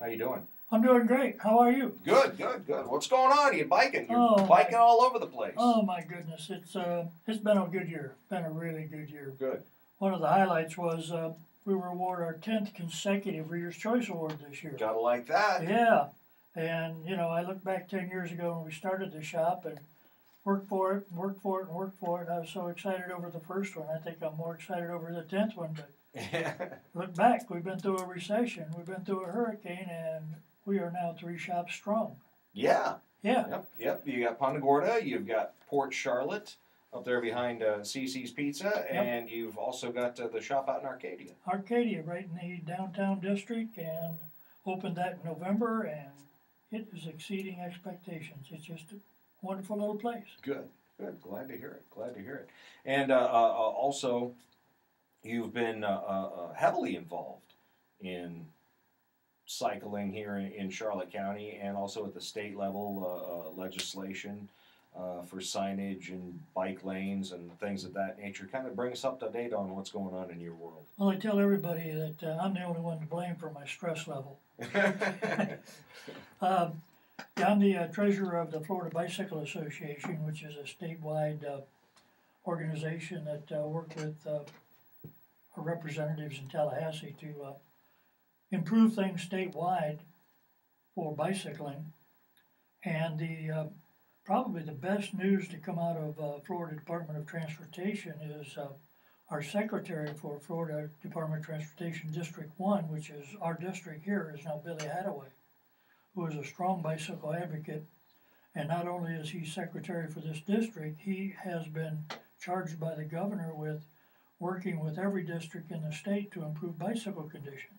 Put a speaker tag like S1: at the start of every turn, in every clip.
S1: How you doing?
S2: I'm doing great. How are you?
S1: Good, good, good. What's going on? Are you biking? You're
S2: Oh,
S1: biking all over the place.
S2: Oh my goodness, it's been a good year. Been a really good year.
S1: Good.
S2: One of the highlights was we were awarded our 10th consecutive Reader's Choice Award this year.
S1: Gotta like that.
S2: Yeah, and you know I look back 10 years ago when we started the shop and worked for it, and worked for it, and worked for it. I was so excited over the first one. I think I'm more excited over the 10th one. But look back, we've been through a recession, we've been through a hurricane, and we are now 3 shops strong.
S1: Yeah.
S2: Yeah.
S1: Yep. You got Punta Gorda, you've got Port Charlotte up there behind CC's Pizza, and you've also got the shop out in Arcadia.
S2: Arcadia, right in the downtown district, and opened that in November, and it is exceeding expectations. It's just a wonderful little place.
S1: Good, good. Glad to hear it. Glad to hear it. And also, you've been heavily involved in cycling here in Charlotte County, and also at the state level legislation for signage and bike lanes and things of that nature. Kind of bring us up to date on what's going on in your world.
S2: Well, I tell everybody that I'm the only one to blame for my stress level. I'm the treasurer of the Florida Bicycle Association, which is a statewide organization that works with our representatives in Tallahassee to improve things statewide for bicycling. And the probably the best news to come out of Florida Department of Transportation is our secretary for Florida Department of Transportation District 1, which is our district here, is now Billy Hadaway, who is a strong bicycle advocate. And not only is he secretary for this district, he has been charged by the governor with working with every district in the state to improve bicycle conditions.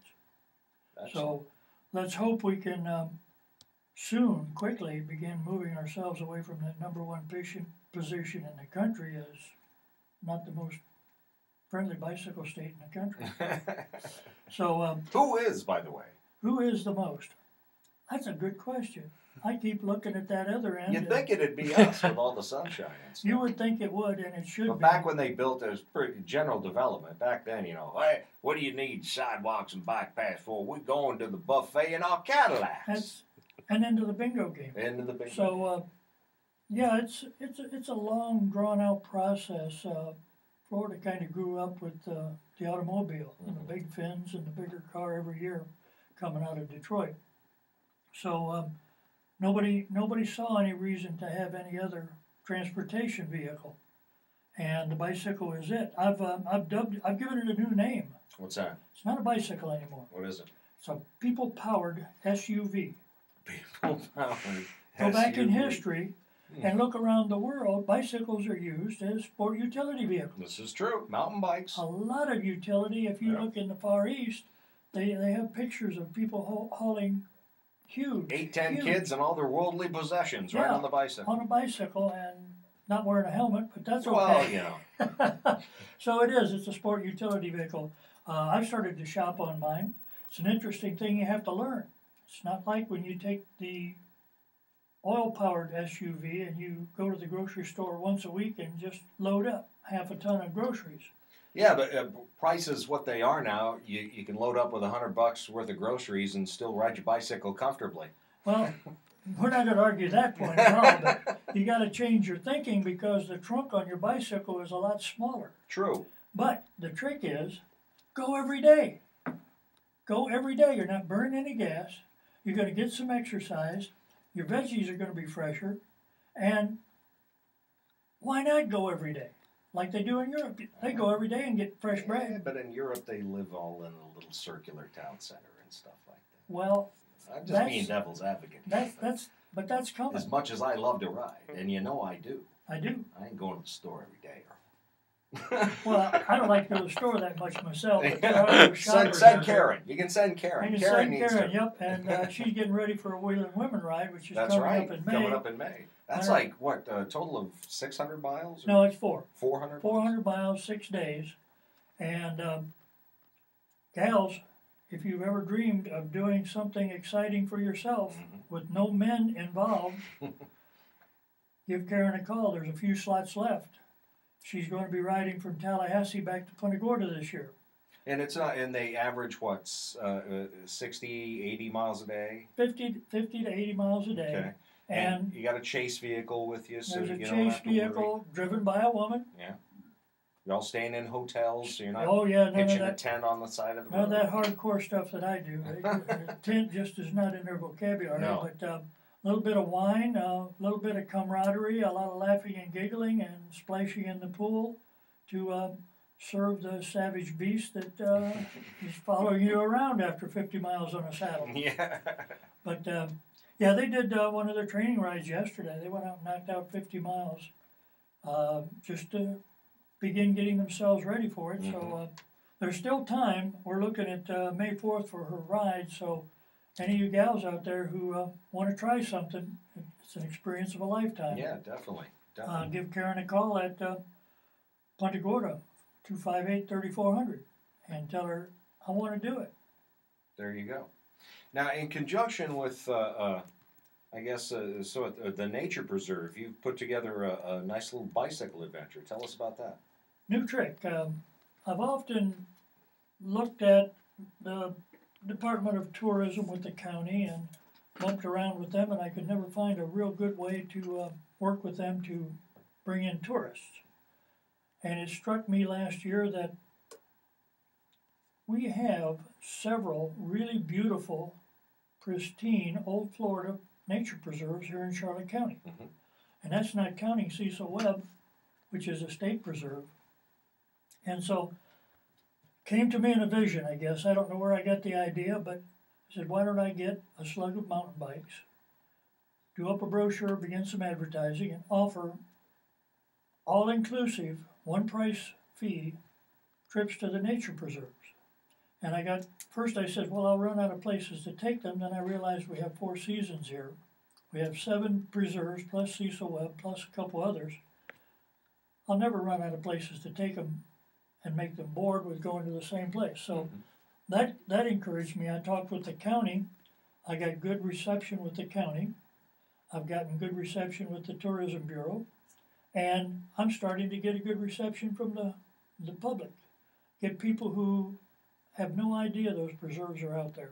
S2: So let's hope we can soon, quickly, begin moving ourselves away from that #1 position in the country as not the most friendly bicycle state in the country. So
S1: who is, by the way?
S2: Who is the most? That's a good question. I keep looking at that other end.
S1: You'd think it'd be us with all the sunshine and stuff.
S2: You would think it would, and it should be.
S1: But back when they built this pretty general development, back then, you know, hey, what do you need sidewalks and bike paths for? We're going to the buffet in our Cadillacs.
S2: And into the bingo game.
S1: Into the bingo.
S2: So, yeah, it's a long, drawn-out process. Florida kind of grew up with the automobile and the big fins and the bigger car every year coming out of Detroit. So nobody saw any reason to have any other transportation vehicle, and the bicycle is it. I've given it a new name.
S1: What's that?
S2: It's not a bicycle anymore.
S1: What is it?
S2: It's a people-powered SUV.
S1: People-powered.
S2: Go back in history and look around the world. Bicycles are used as sport utility vehicles.
S1: This is true. Mountain bikes.
S2: A lot of utility. If you look in the Far East, they have pictures of people hauling huge
S1: 8-10 kids and all their worldly possessions right on the bicycle.
S2: On a bicycle and not wearing a helmet, but that's okay.
S1: Well, you know.
S2: So it is. It's a sport utility vehicle. I've started to shop on mine. It's an interesting thing you have to learn. It's not like when you take the oil-powered SUV and you go to the grocery store once a week and just load up half a ton of groceries.
S1: Yeah, but prices what they are now, you can load up with $100 worth of groceries and still ride your bicycle comfortably.
S2: Well, we're not going to argue that point at all, but you got to change your thinking because the trunk on your bicycle is a lot smaller.
S1: True.
S2: But the trick is, go every day. Go every day. You're not burning any gas. You're going to get some exercise. Your veggies are going to be fresher. And why not go every day? Like they do in Europe. They go every day and get fresh bread.
S1: Yeah, but in Europe, they live all in a little circular town center and stuff like that.
S2: Well,
S1: I'm just being devil's advocate.
S2: But that's coming.
S1: As much as I love to ride, and you know I do.
S2: I do.
S1: I ain't going to the store every day.
S2: Well, I don't like to go to the store that much myself. But
S1: send Karen. You can send Karen.
S2: You can
S1: Karen
S2: send
S1: needs
S2: Karen,
S1: to.
S2: yep. And she's getting ready for a Wheeling Women Ride, which is
S1: That's
S2: coming
S1: right.
S2: up in May.
S1: Coming up in May. That's like, what, a total of 600 miles?
S2: No, it's
S1: 400
S2: 400 miles, 6 days. And gals, if you've ever dreamed of doing something exciting for yourself with no men involved, give Karen a call. There's a few slots left. She's going to be riding from Tallahassee back to Punta Gorda this year.
S1: And it's not, and they average what, 60, 80 miles a day?
S2: 50 to 80 miles a day.
S1: Okay. And you got a chase vehicle with you, so
S2: there's
S1: you
S2: a
S1: don't
S2: chase
S1: have to worry.
S2: vehicle driven by a woman.
S1: Yeah. You're all staying in hotels, so you're not pitching a tent on the side of the road.
S2: None of that hardcore stuff that I do. The tent just is not in their vocabulary.
S1: No.
S2: But a little bit of wine, a little bit of camaraderie, a lot of laughing and giggling and splashing in the pool to serve the savage beast that is following you around after 50 miles on a saddle.
S1: Yeah.
S2: But yeah, they did one of their training rides yesterday. They went out and knocked out 50 miles just to begin getting themselves ready for it. So there's still time. We're looking at May 4th for her ride. So any of you gals out there who want to try something, it's an experience of a lifetime.
S1: Yeah, definitely.
S2: Give Karen a call at Punta Gorda, 258-3400, and tell her I want to do it.
S1: There you go. Now, in conjunction with, I guess, the nature preserve, you've put together a nice little bicycle adventure. Tell us about that.
S2: New trick. I've often looked at the Department of Tourism with the county and bumped around with them, and I could never find a real good way to work with them to bring in tourists. And it struck me last year that we have several really beautiful, pristine, old Florida nature preserves here in Charlotte County. And that's not counting Cecil Webb, which is a state preserve. And so, came to me in a vision, I guess. I don't know where I got the idea, but I said, why don't I get a slug of mountain bikes, do up a brochure, begin some advertising, and offer all-inclusive, one-price fee trips to the nature preserves. And first I said, well, I'll run out of places to take them. Then I realized we have 4 seasons here. We have 7 preserves, plus Cecil Webb, plus a couple others. I'll never run out of places to take them and make them bored with going to the same place. So that encouraged me. I talked with the county. I got good reception with the county. I've gotten good reception with the Tourism Bureau. And I'm starting to get a good reception from the public. Get people who have no idea those preserves are out there.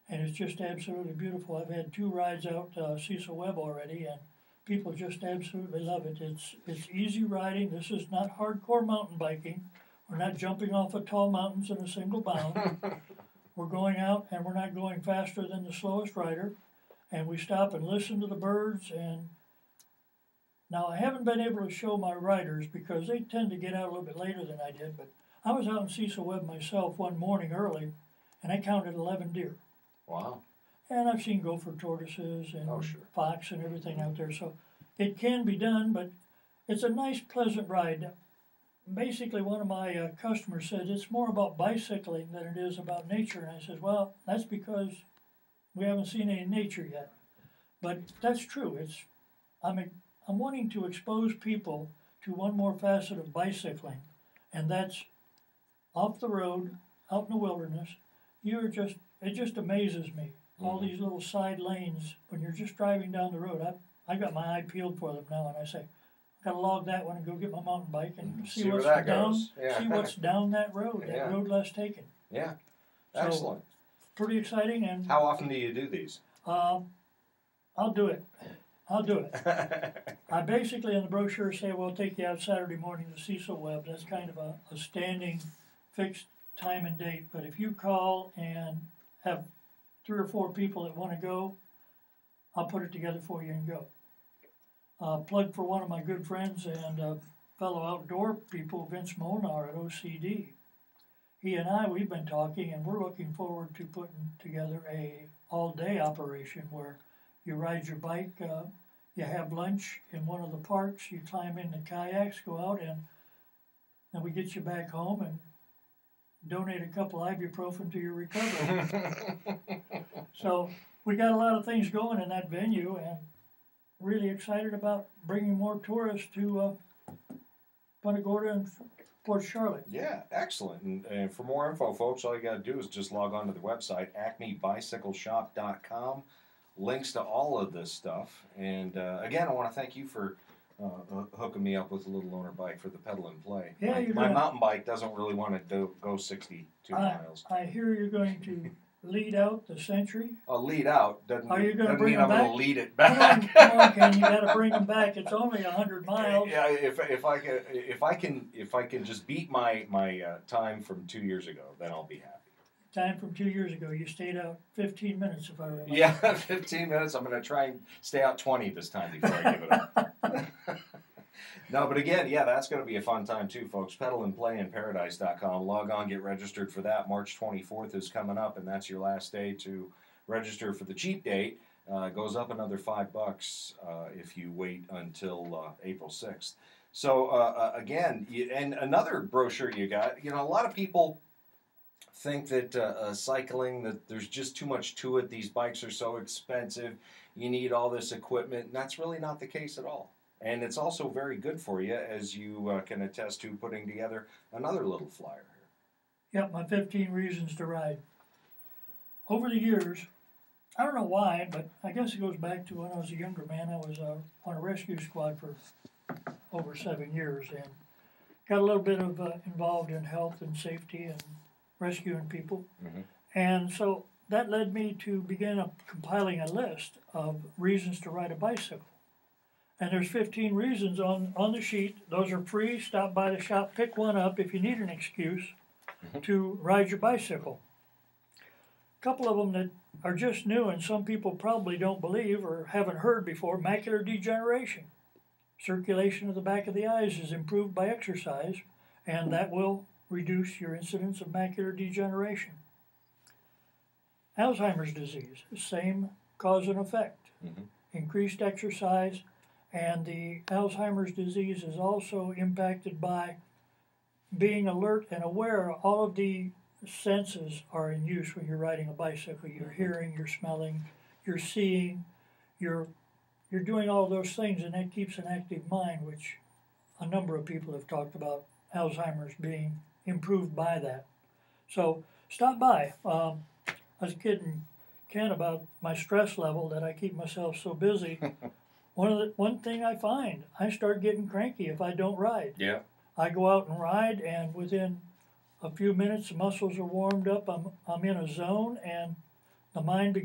S2: And it's just absolutely beautiful. I've had 2 rides out Cecil Webb already, and people just absolutely love it. It's easy riding. This is not hardcore mountain biking. We're not jumping off of tall mountains in a single bound. We're going out, and we're not going faster than the slowest rider. And we stop and listen to the birds. And now I haven't been able to show my riders because they tend to get out a little bit later than I did. But I was out in Cecil Webb myself one morning early, and I counted 11 deer.
S1: Wow.
S2: And I've seen gopher tortoises and
S1: sure.
S2: fox and everything out there. So it can be done, but it's a nice, pleasant ride. Basically, one of my customers said it's more about bicycling than it is about nature. And I said, well, that's because we haven't seen any nature yet. But that's true. I'm wanting to expose people to one more facet of bicycling, and that's off the road, out in the wilderness. It just amazes me. All these little side lanes, when you're just driving down the road, I got my eye peeled for them now, and I say, I've got to log that one and go get my mountain bike and see what's
S1: where that
S2: down,
S1: goes. Yeah.
S2: see what's down that road, that road less taken.
S1: Yeah,
S2: So,
S1: excellent.
S2: Pretty exciting. And
S1: how often do you do these?
S2: I'll do it. I basically in the brochure say we'll take you out Saturday morning to Cecil Webb. That's kind of a standing fixed time and date. But if you call and have 3 or 4 people that want to go, I'll put it together for you and go. Plug for one of my good friends and fellow outdoor people, Vince Molnar at OCD. He and we've been talking, and we're looking forward to putting together a all-day operation where you ride your bike, you have lunch in one of the parks, you climb in the kayaks, go out, and then we get you back home and donate a couple ibuprofen to your recovery. So we got a lot of things going in that venue, and really excited about bringing more tourists to Punta Gorda and Port Charlotte.
S1: Yeah, excellent. And for more info, folks, all you got to do is just log on to the website, acmebicycleshop.com. Links to all of this stuff. And again, I want to thank you for hooking me up with a little loaner bike for the pedal and play.
S2: Yeah,
S1: My mountain bike doesn't really want to go 62 miles.
S2: I hear you're going to lead out the Century.
S1: I'll lead out. Doesn't
S2: Are you going to
S1: doesn't
S2: bring
S1: mean
S2: them
S1: I'm
S2: back?
S1: going to lead it
S2: Come
S1: back.
S2: on, come on, Ken, you got to bring them back. It's only 100 miles.
S1: Yeah, if I can just beat my time from 2 years ago, then I'll be happy.
S2: Time from 2 years ago, you stayed out 15 minutes, if I remember.
S1: Yeah, 15 minutes. I'm going to try and stay out 20 this time before I give it up. No, but again, yeah, that's going to be a fun time too, folks. Pedalandplayinparadise.com. Log on, get registered for that. March 24th is coming up, and that's your last day to register for the cheap date. Goes up another $5 if you wait until April 6th. So again, and another brochure you got. You know, a lot of people think that cycling, that there's just too much to it. These bikes are so expensive. You need all this equipment, and that's really not the case at all. And it's also very good for you, as you can attest to putting together another little flyer here.
S2: Yep, my 15 reasons to ride. Over the years, I don't know why, but I guess it goes back to when I was a younger man. I was on a rescue squad for over 7 years and got a little bit of involved in health and safety and rescuing people.
S1: Mm-hmm.
S2: And so that led me to begin compiling a list of reasons to ride a bicycle. And there's 15 reasons on the sheet. Those are free. Stop by the shop, pick one up if you need an excuse to ride your bicycle. A couple of them that are just new and some people probably don't believe or haven't heard before: macular degeneration. Circulation of the back of the eyes is improved by exercise, and that will reduce your incidence of macular degeneration. Alzheimer's disease, same cause and effect.
S1: Mm-hmm.
S2: Increased exercise. And the Alzheimer's disease is also impacted by being alert and aware. All of the senses are in use when you're riding a bicycle. You're hearing, you're smelling, you're seeing, you're doing all those things, and that keeps an active mind, which a number of people have talked about Alzheimer's being improved by that. So stop by. I was kidding Ken about my stress level, that I keep myself so busy. One thing I find, I start getting cranky if I don't ride.
S1: Yeah.
S2: I go out and ride, and within a few minutes, the muscles are warmed up. I'm in a zone, and the mind begins